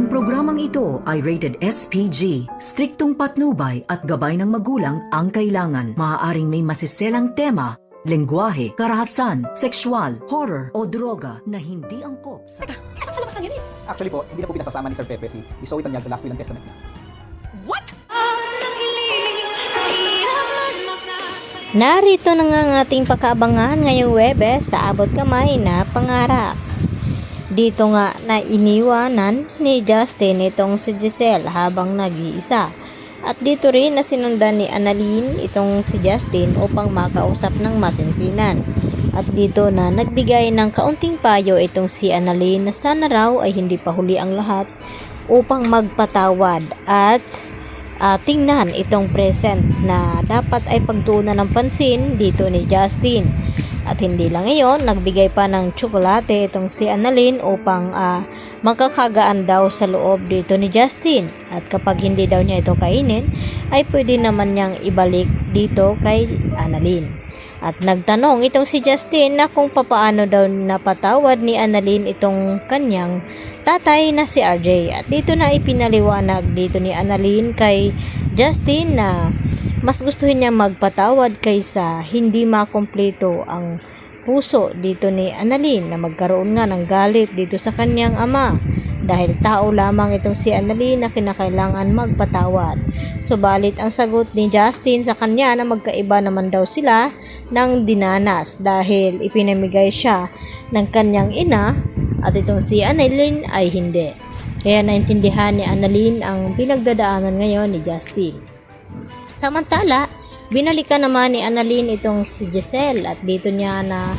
Ang programang ito ay rated SPG. Striktong patnubay at gabay ng magulang ang kailangan. Maaaring may masiselang tema, lengguwahe, karahasan, sexual, horror o droga na hindi angkop sa... Sa labas lang yan eh. Actually po, hindi na po pinasasama ni Sir Pepe si Zoe Tanyag sa last will and testament niya. What? Narito na nga ang ating pagkaabangan ngayong Webes sa abot kamay na pangarap. Dito nga na iniwanan ni Justin itong si Giselle habang nag-iisa. At dito rin na sinundan ni Annalyn itong si Justin upang makausap ng masinsinan. At dito na nagbigay ng kaunting payo itong si Annalyn na sana raw ay hindi pa huli ang lahat upang magpatawad at tingnan itong present na dapat ay pagtuunan ng pansin dito ni Justin. At hindi lang iyon, nagbigay pa ng tsokolate itong si Annalyn upang makakagaan daw sa loob dito ni Justin. At kapag hindi daw niya ito kainin, ay pwede naman niyang ibalik dito kay Annalyn. At nagtanong itong si Justin na kung papaano daw napatawad ni Annalyn itong kanyang tatay na si RJ. At dito na ipinaliwanag dito ni Annalyn kay Justin na mas gustuhin niya magpatawad kaysa hindi makumpleto ang puso dito ni Annalyn na magkaroon nga ng galit dito sa kanyang ama. Dahil tao lamang itong si Annalyn na kinakailangan magpatawad. Subalit ang sagot ni Justin sa kanya na magkaiba naman daw sila ng dinanas dahil ipinamigay siya ng kanyang ina at itong si Annalyn ay hindi. Kaya naintindihan ni Annalyn ang pinagdadaanan ngayon ni Justin. Samantala, binalikan naman ni Annalyn itong si Giselle at dito niya na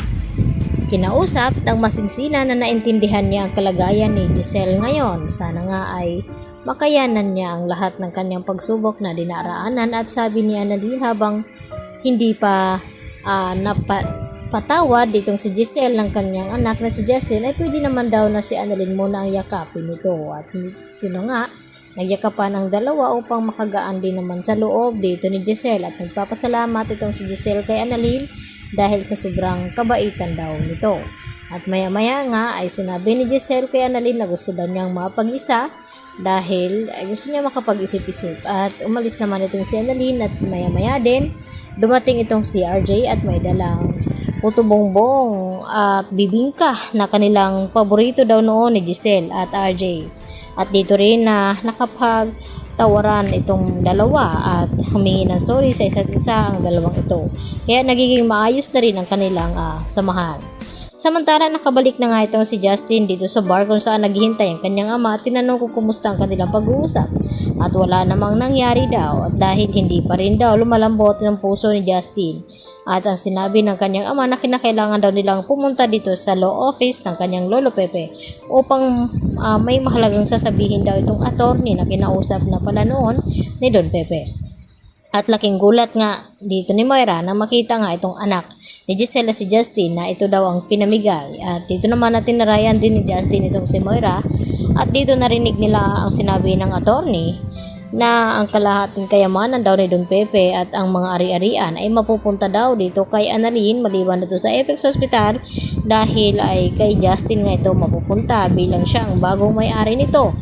kinausap ng masinsinan na naintindihan niya ang kalagayan ni Giselle ngayon. Sana nga ay makayanan niya ang lahat ng kanyang pagsubok na dinaraanan at sabi ni Annalyn habang hindi pa napatawad ditong si Giselle ng kanyang anak na si Giselle ay pwede naman daw na si Annalyn muna ang yakapin ito. At yun nga, nagyakapan ang dalawa upang makagaan din naman sa loob dito ni Giselle at nagpapasalamat itong si Giselle kay Annalyn dahil sa sobrang kabaitan daw nito. At maya-maya nga ay sinabi ni Giselle kay Annalyn na gusto daw niyang mapag-isa dahil gusto niya makapag-isip-isip. At umalis naman itong si Annalyn at maya-maya din dumating itong si RJ at may dalang puto bongbong at bibingka na kanilang paborito daw noon ni Giselle at RJ. At dito rin na nakapagtawaran itong dalawa at humingi ng sorry sa isa't isa ang dalawang ito. Kaya nagiging maayos na rin ang kanilang samahan. Samantala nakabalik na nga itong si Justin dito sa bar kung saan naghihintay ang kanyang ama at tinanong kung kumusta ang kanilang pag-uusap. At wala namang nangyari daw at dahil hindi pa rin daw lumalambot ng puso ni Justin. At ang sinabi ng kanyang ama na kinakailangan daw nilang pumunta dito sa law office ng kanyang lolo Pepe upang may mahalagang sasabihin daw itong attorney na kinausap na pala noon ni Don Pepe. At laking gulat nga dito ni Moira na makita nga itong anak ni Giselle si Justin na ito daw ang pinamigay. At dito naman natin narayan din ni Justin itong si Moira at dito narinig nila ang sinabi ng attorney na ang kalahating kayamanan daw ni Don Pepe at ang mga ari-arian ay mapupunta daw dito kay Annalyn maliban na ito sa Apex Hospital dahil ay kay Justin nga ito mapupunta bilang siya ang bagong may-ari nito.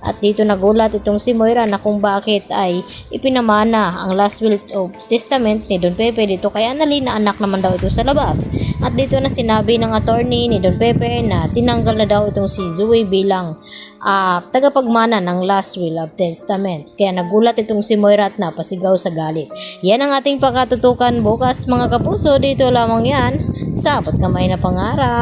At dito nagulat itong si Moira na kung bakit ay ipinamana ang last will of testament ni Don Pepe dito kay Annalyn na anak naman daw ito sa labas. At dito na sinabi ng attorney ni Don Pepe na tinanggal na daw itong si Zoe bilang tagapagmana ng last will of testament. Kaya nagulat itong si Moira at napasigaw sa galit. Yan ang ating pagkatutukan bukas mga kapuso. Dito lamang yan sa Abot Kamay na Pangarap.